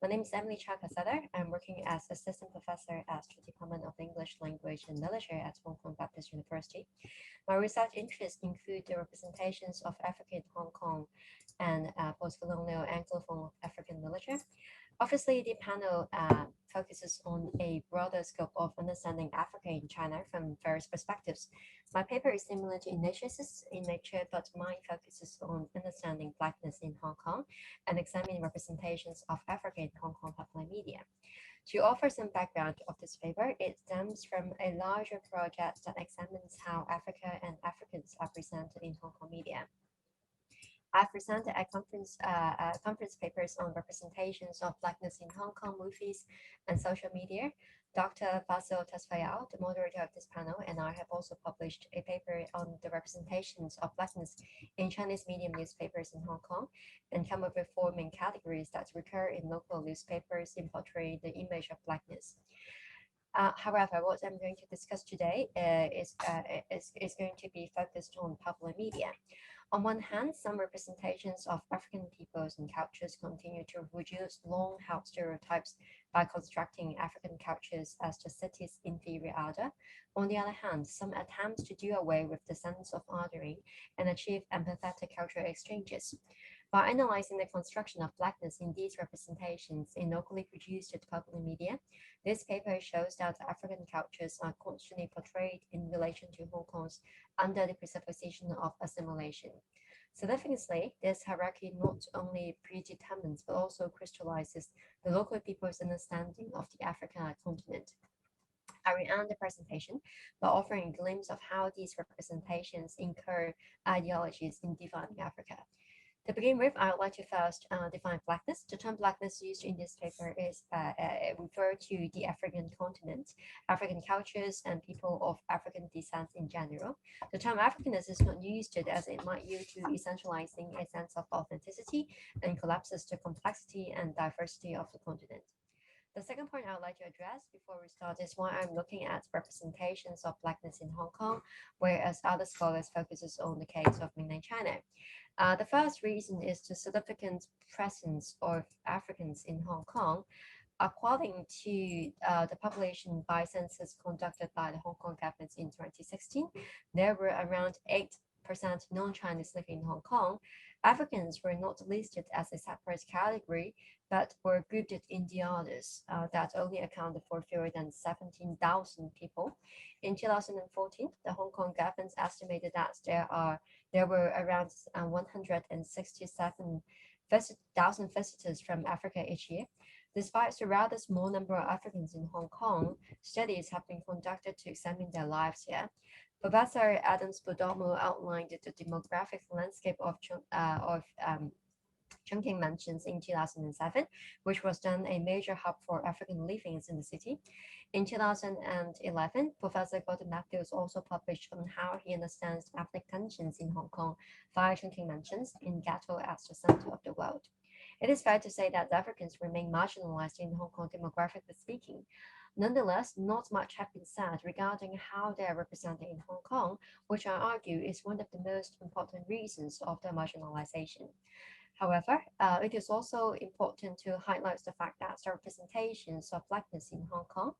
My name is Emily Chow-Quesada. I'm working as assistant professor at the Department of English Language and Literature at Hong Kong Baptist University. My research interests include the representations of Africa in Hong Kong and post-colonial Anglophone African literature. Obviously, the panel focuses on a broader scope of understanding Africa in China from various perspectives. My paper is similar to Ignatius's in nature, but mine focuses on understanding Blackness in Hong Kong and examining representations of Africa in Hong Kong popular media. To offer some background of this paper, it stems from a larger project that examines how Africa and Africans are presented in Hong Kong media. I've presented at conference papers on representations of Blackness in Hong Kong movies and social media. Dr. Basil Tesfaye, the moderator of this panel, and I have also published a paper on the representations of Blackness in Chinese medium newspapers in Hong Kong, and come up with four main categories that recur in local newspapers in portraying the image of Blackness. However, what I'm going to discuss today is going to be focused on popular media. On one hand, some representations of African peoples and cultures continue to reduce long-held stereotypes by constructing African cultures as the city's inferior order. On the other hand, some attempts to do away with the sense of ordering and achieve empathetic cultural exchanges. By analyzing the construction of Blackness in these representations in locally produced popular media, this paper shows that African cultures are constantly portrayed in relation to Hong Kong's under the presupposition of assimilation. Significantly, this hierarchy not only predetermines but also crystallizes the local people's understanding of the African continent. I will end the presentation by offering a glimpse of how these representations incur ideologies in defining Africa. To begin with, I would like to first define Blackness. The term Blackness used in this paper is referred to the African continent, African cultures, and people of African descent in general. The term Africanness is not used as it might yield to essentializing a sense of authenticity and collapses the complexity and diversity of the continent. The second point I would like to address before we start is why I'm looking at representations of Blackness in Hong Kong, whereas other scholars focuses on the case of mainland China. The first reason is the significant presence of Africans in Hong Kong. According to the population by census conducted by the Hong Kong government in 2016, there were around 8% non-Chinese living in Hong Kong. Africans were not listed as a separate category, but were grouped in the others that only accounted for fewer than 17,000 people. In 2014, the Hong Kong government estimated that there were around 167,000 visitors from Africa each year. Despite the rather small number of Africans in Hong Kong, studies have been conducted to examine their lives here. Professor Adams Bodomo outlined the demographic landscape of Chongqing Mansions in 2007, which was then a major hub for African livings in the city. In 2011, Professor Gordon Matthews also published on how he understands ethnic tensions in Hong Kong via Chongqing Mansions in Ghetto as the center of the world. It is fair to say that Africans remain marginalized in Hong Kong demographically speaking. Nonetheless, not much has been said regarding how they are represented in Hong Kong, which I argue is one of the most important reasons of their marginalization. However, it is also important to highlight the fact that the representations of Blackness in Hong Kong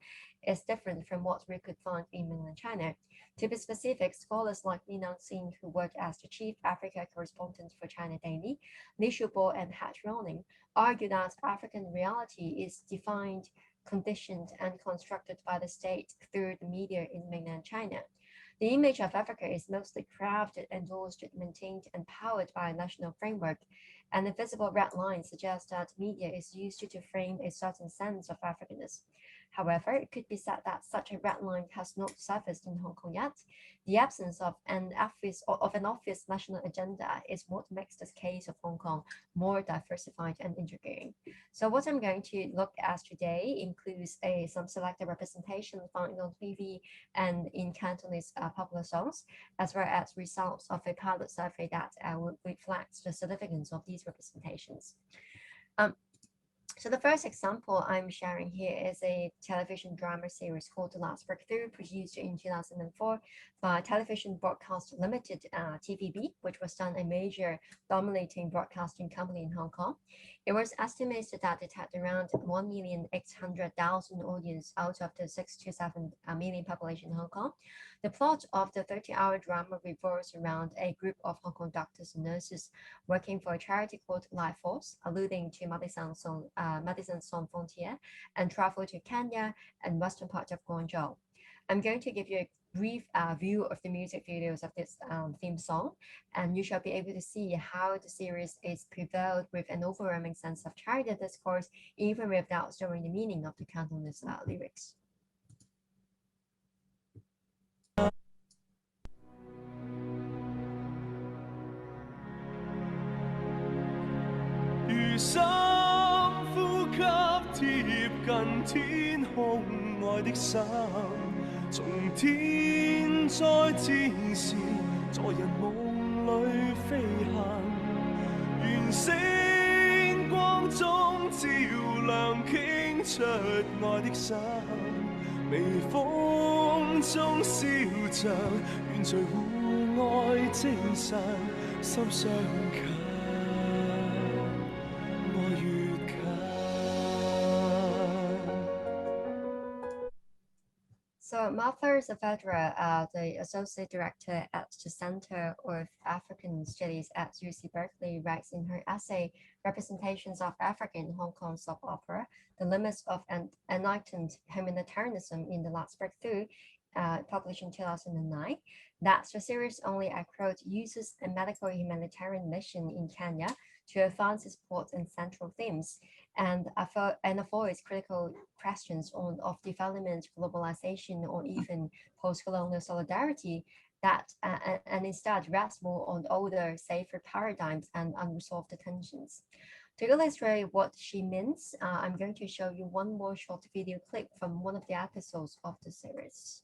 is different from what we could find in mainland China. To be specific, scholars like Li Nanxing, who worked as the chief Africa correspondent for China Daily, Li Shubo and Hat Roning, argue that African reality is defined, conditioned, and constructed by the state through the media in mainland China. The image of Africa is mostly crafted, endorsed, maintained, and powered by a national framework, and the visible red line suggests that media is used to frame a certain sense of Africanness. However, it could be said that such a red line has not surfaced in Hong Kong yet. The absence of an obvious national agenda is what makes this case of Hong Kong more diversified and intriguing. So what I'm going to look at today includes some selected representation found on TV and in Cantonese popular songs, as well as results of a pilot survey that would reflect the significance of these representations. So the first example I'm sharing here is a television drama series called The Last Breakthrough, produced in 2004 by Television Broadcast Limited, TVB, which was then a major dominating broadcasting company in Hong Kong. It was estimated that it had around 1,800,000 audience out of the 6 to 7 million population in Hong Kong. The plot of the 30-hour drama revolves around a group of Hong Kong doctors and nurses working for a charity called Life Force, alluding to Medicine Sans Frontières, and travel to Kenya and western part of Guangzhou. I'm going to give you a brief view of the music videos of this theme song, and you shall be able to see how the series is prevailed with an overwhelming sense of charity discourse, even without showing the meaning of the Cantonese lyrics. 如深呼吸貼近天空愛的心，從天災之時，在人夢裏飛行，願星光中照亮傾出愛的心，微風中燒着，願隨互愛精神，心相近。 So Martha Saavedra, the associate director at the Center of African Studies at UC Berkeley, writes in her essay "Representations of Africa in Hong Kong Soap Opera: The Limits of Enlightened Humanitarianism in the Last Breakthrough," published in 2009, that the series only, I quote, uses a medical humanitarian mission in Kenya to advance its plots and central themes, and avoids critical questions of development, globalization, or even post-colonial solidarity, and instead rests more on older, safer paradigms and unresolved tensions. To illustrate what she means, I'm going to show you one more short video clip from one of the episodes of the series.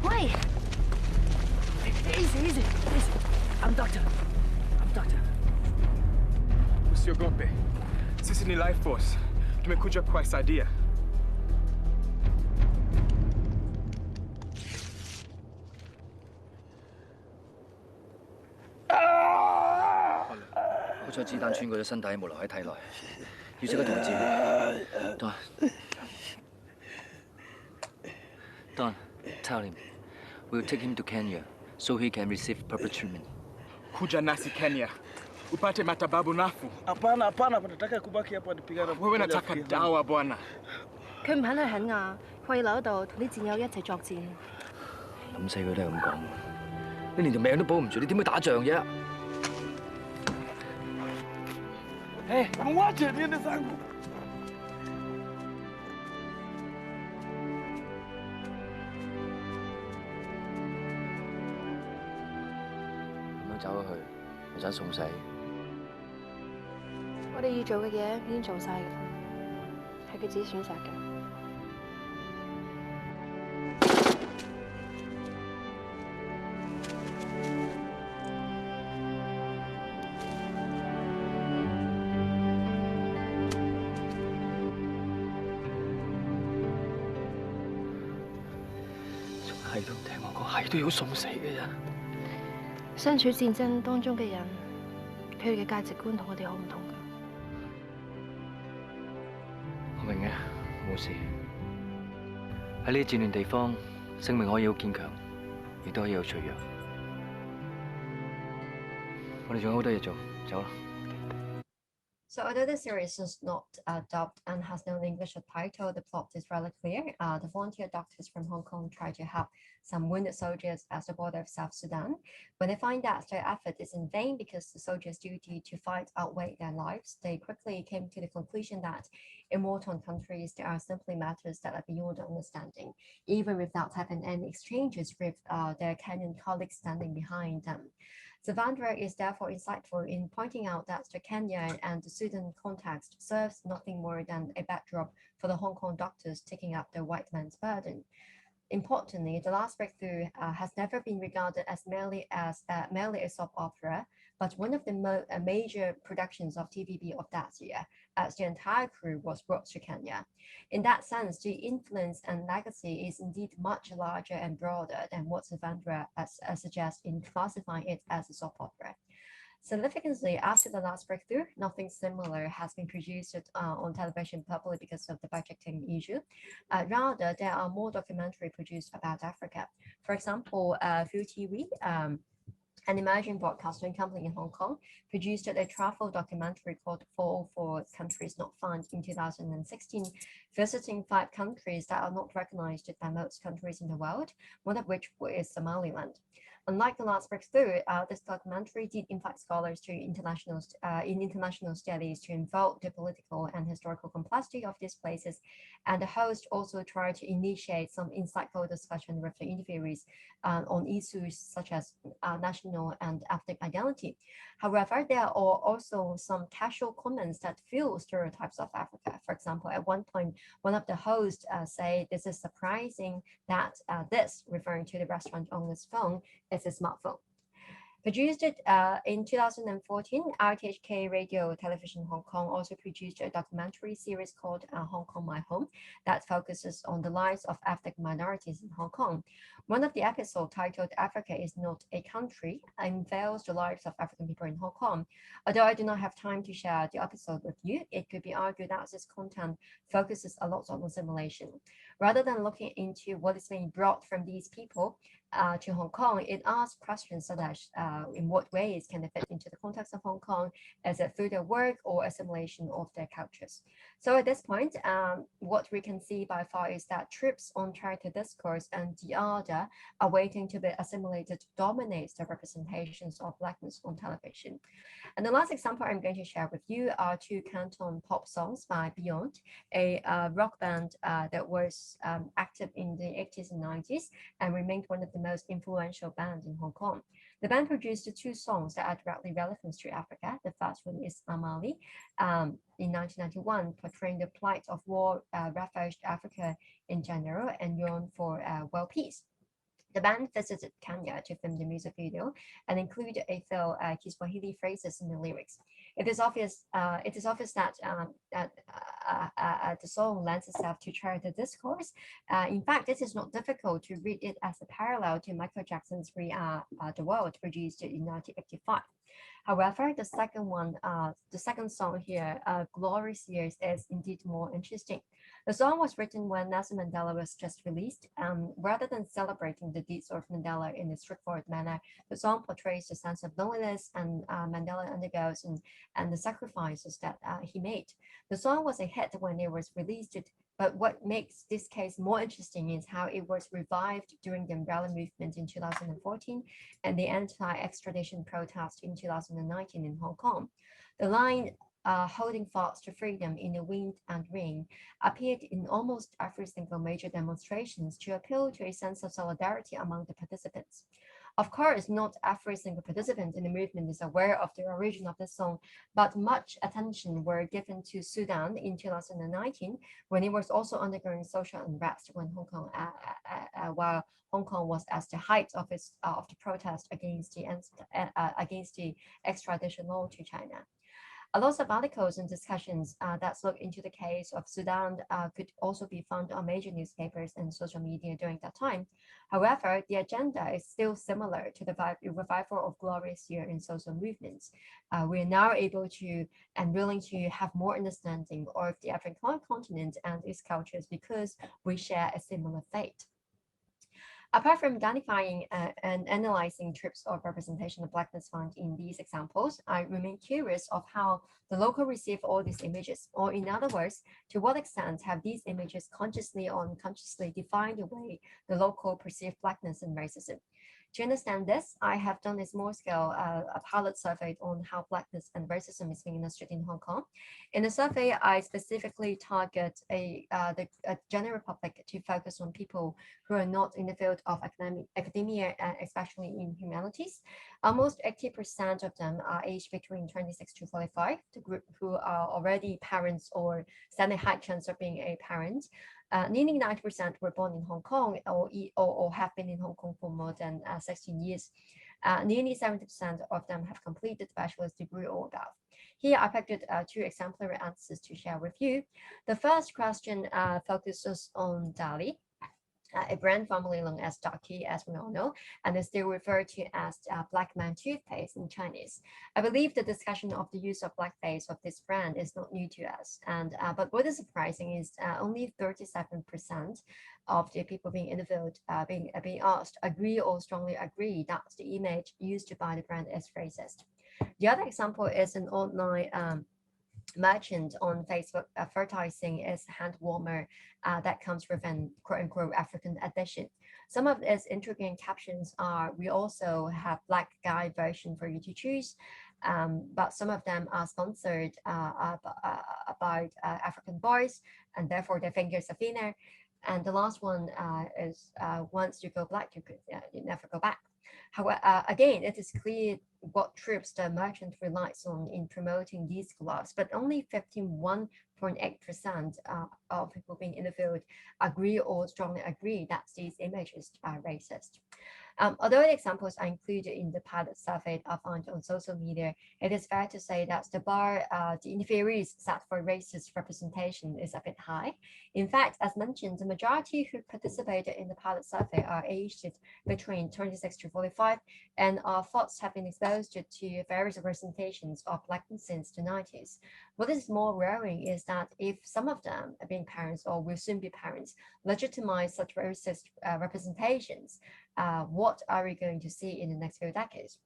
Wait! Easy. I'm doctor. Usiogope. Sisi ni Life Force. Tumekuja kuwasaidia.好彩子彈穿過咗身體，冇留喺體內，要即刻同佢治療。Don, tell him we'll take him to Kenya so he can receive proper treatment. Kuja nasi Kenya. Upate matibabu nafuu. Hapana, nataka kubaki hapa nipigane. Wewe nataka dawa bwana. 佢唔肯去肯亞，佢要留喺度同啲戰友一齊作戰。諗死佢都係咁講。你連條命都保唔住，你點去打仗啫？Mwache niende zangu.咁樣走咗去，我想送死。我哋要做嘅嘢已經做晒㗎啦，係佢自己選擇嘅。係都唔聽我講，係都要送死嘅啫。身處戰爭當中嘅人，佢哋嘅價值觀同我哋好唔同㗎。我明嘅，冇事。喺呢啲戰亂地方，性命可以好堅強，亦都可以好脆弱。我哋仲有好多嘢做，走啦。 So although the series is not dubbed and has no English subtitle, the plot is rather clear. The volunteer doctors from Hong Kong try to help some wounded soldiers at the border of South Sudan. When they find that their effort is in vain because the soldiers' duty to fight outweigh their lives, they quickly came to the conclusion that in war-torn countries, there are simply matters that are beyond understanding, even without having any exchanges with their Kenyan colleagues standing behind them. Savandra is therefore insightful in pointing out that the Kenya and the Sudan context serves nothing more than a backdrop for the Hong Kong doctors taking up the white man's burden. Importantly, The Last Breakthrough has never been regarded as merely a soap opera, but one of the major productions of TVB of that year, as the entire crew was brought to Kenya. In that sense, the influence and legacy is indeed much larger and broader than what Savandra suggests in classifying it as a soap opera. Significantly, after The Last Breakthrough, nothing similar has been produced on television probably because of the budgeting issue. Rather, there are more documentaries produced about Africa. For example, Full TV, an emerging broadcasting company in Hong Kong, produced a travel documentary called 404 Countries Not Found in 2016, visiting 5 countries that are not recognized by most countries in the world, one of which is Somaliland. Unlike The Last Breakthrough, this documentary did invite scholars to international studies to involve the political and historical complexity of these places, and the host also tried to initiate some insightful discussion with the interviewees on issues such as national and ethnic identity. However, there are also some casual comments that fuel stereotypes of Africa. For example, at one point, one of the hosts say this is surprising that this, referring to the restaurant owner's phone, is a smartphone. Produced in 2014, RTHK Radio Television Hong Kong also produced a documentary series called Hong Kong My Home that focuses on the lives of ethnic minorities in Hong Kong. One of the episodes, titled Africa is Not a Country, unveils the lives of African people in Hong Kong. Although I do not have time to share the episode with you, it could be argued that this content focuses a lot on assimilation. Rather than looking into what is being brought from these people to Hong Kong, it asks questions such as in what ways can they fit into the context of Hong Kong? Is it through their work or assimilation of their cultures? So at this point, what we can see by far is that troops on character discourse and the order are waiting to be assimilated dominates the representations of Blackness on television. And the last example I'm going to share with you are 2 Canton pop songs by Beyond, a rock band that was active in the 80s and 90s and remained one of the most influential bands in Hong Kong. The band produced 2 songs that are directly relevant to Africa. The first one is Amali in 1991, portraying the plight of war-ravaged Africa in general and yearn for world peace. The band visited Kenya to film the music video and included a few Kiswahili phrases in the lyrics. It is obvious that the song lends itself to character discourse. In fact, it is not difficult to read it as a parallel to Michael Jackson's We Are the World, produced in 1985. However, the second song here, Glorious Years, is indeed more interesting. The song was written when Nelson Mandela was just released. Rather than celebrating the deeds of Mandela in a straightforward manner, the song portrays the sense of loneliness and Mandela undergoes and the sacrifices that he made. The song was a hit when it was released, but what makes this case more interesting is how it was revived during the umbrella movement in 2014 and the anti-extradition protest in 2019 in Hong Kong. The line holding fast to freedom in the wind and rain appeared in almost every single major demonstrations to appeal to a sense of solidarity among the participants. Of course, not every single participant in the movement is aware of the origin of the song, but much attention were given to Sudan in 2019 when it was also undergoing social unrest while Hong Kong was at the height of the protest against the extradition law to China. A lot of articles and discussions that look into the case of Sudan could also be found on major newspapers and social media during that time. However, the agenda is still similar to the revival of Glorious Year in social movements. We are now able to and willing to have more understanding of the African continent and its cultures because we share a similar fate. Apart from identifying and analyzing trips of representation of Blackness found in these examples, I remain curious of how the local receive all these images, or in other words, to what extent have these images consciously or unconsciously defined the way the local perceive Blackness and racism. To understand this, I have done a small-scale a pilot survey on how blackness and racism is being understood in Hong Kong. In the survey, I specifically target the general public to focus on people who are not in the field of academia, especially in humanities. Almost 80% of them are aged between 26 to 45, the group who are already parents or stand a high chance of being a parent. Nearly 90% were born in Hong Kong or have been in Hong Kong for more than 16 years. Nearly 70% of them have completed bachelor's degree or above. Here, I picked two exemplary answers to share with you. The first question focuses on Dali, a brand formerly known as Ducky, as we all know, and is still referred to as black man toothpaste in Chinese. I believe the discussion of the use of blackface of this brand is not new to us. And but what is surprising is only 37% of the people being interviewed being asked agree or strongly agree that the image used by the brand is racist. The other example is an online merchant on Facebook advertising is hand warmer that comes with an quote-unquote African edition. Some of its intriguing captions are, we also have black guy version for you to choose, but some of them are sponsored by African boys, and therefore their fingers are thinner. And the last one is, once you go black, you never go back. However, again, it is clear what troops the merchant relies on in promoting these gloves, but only 51.8% of people being interviewed agree or strongly agree that these images are racist. Although the examples are included in the pilot survey are found on social media, it is fair to say that the bar, the inferiors set for racist representation is a bit high. In fact, as mentioned, the majority who participated in the pilot survey are aged between 26 to 45 and our thoughts have been exposed to various representations of blackness since the 90s. What is more worrying is that if some of them, being parents or will soon be parents, legitimize such racist representations, what are we going to see in the next few decades?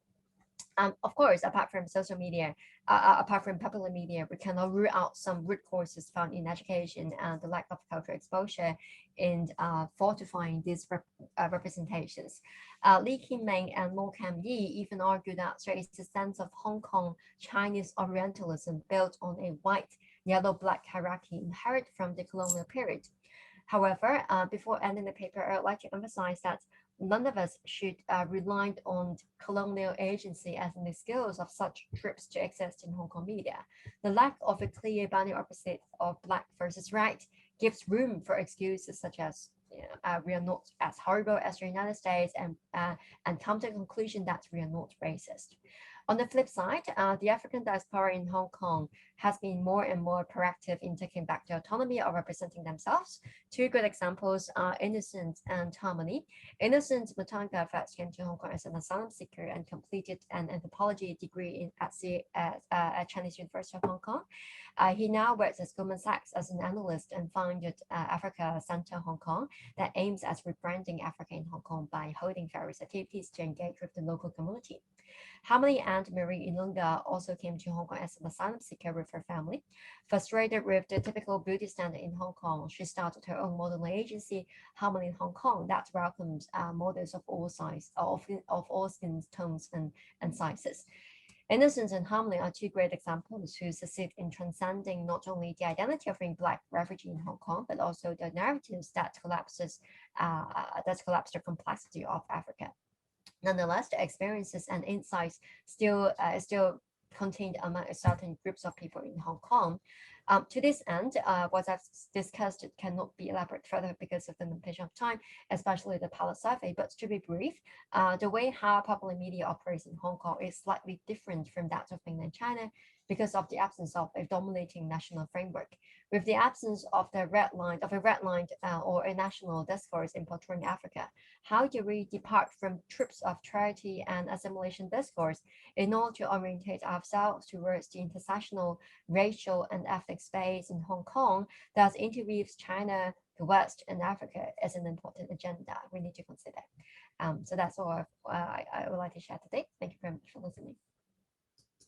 Of course, apart from social media, apart from popular media, we cannot rule out some root causes found in education and the lack of cultural exposure in fortifying these representations. Li Qingming and Mo Kam Yi even argue that there is a sense of Hong Kong Chinese Orientalism built on a white, yellow-black hierarchy inherited from the colonial period. However, before ending the paper, I would like to emphasize that none of us should rely on colonial agency as an excuse of such trips to exist in Hong Kong media. The lack of a clear binary opposite of black versus right gives room for excuses such as we are not as horrible as the United States and come to the conclusion that we are not racist. On the flip side, the African diaspora in Hong Kong has been more and more proactive in taking back the autonomy of representing themselves. Two good examples are Innocent and Harmony. Innocent Mutanga first came to Hong Kong as an asylum seeker and completed an anthropology degree at Chinese University of Hong Kong. He now works at Goldman Sachs as an analyst and founded Africa Center Hong Kong that aims at rebranding Africa in Hong Kong by holding various activities to engage with the local community. Harmony and Marie Ilunga also came to Hong Kong as an asylum seeker with her family. Frustrated with the typical beauty standard in Hong Kong, she started her own modeling agency, Harmony in Hong Kong, that welcomes models of all sizes, of all skin tones and sizes. Innocence and Harmony are two great examples who succeed in transcending not only the identity of being Black refugee in Hong Kong, but also the narratives that collapse the complexity of Africa. Nonetheless, the experiences and insights still contained among certain groups of people in Hong Kong. To this end, what I've discussed cannot be elaborated further because of the limitation of time, especially the pilot survey. But to be brief, the way how popular media operates in Hong Kong is slightly different from that of mainland China because of the absence of a dominating national framework. With the absence of a red line or a national discourse in portraying Africa, how do we depart from tropes of charity and assimilation discourse in order to orientate ourselves towards the intersectional, racial, and ethnic space in Hong Kong that interweaves China, the West, and Africa as an important agenda we need to consider? So that's all I would like to share today. Thank you very much for listening.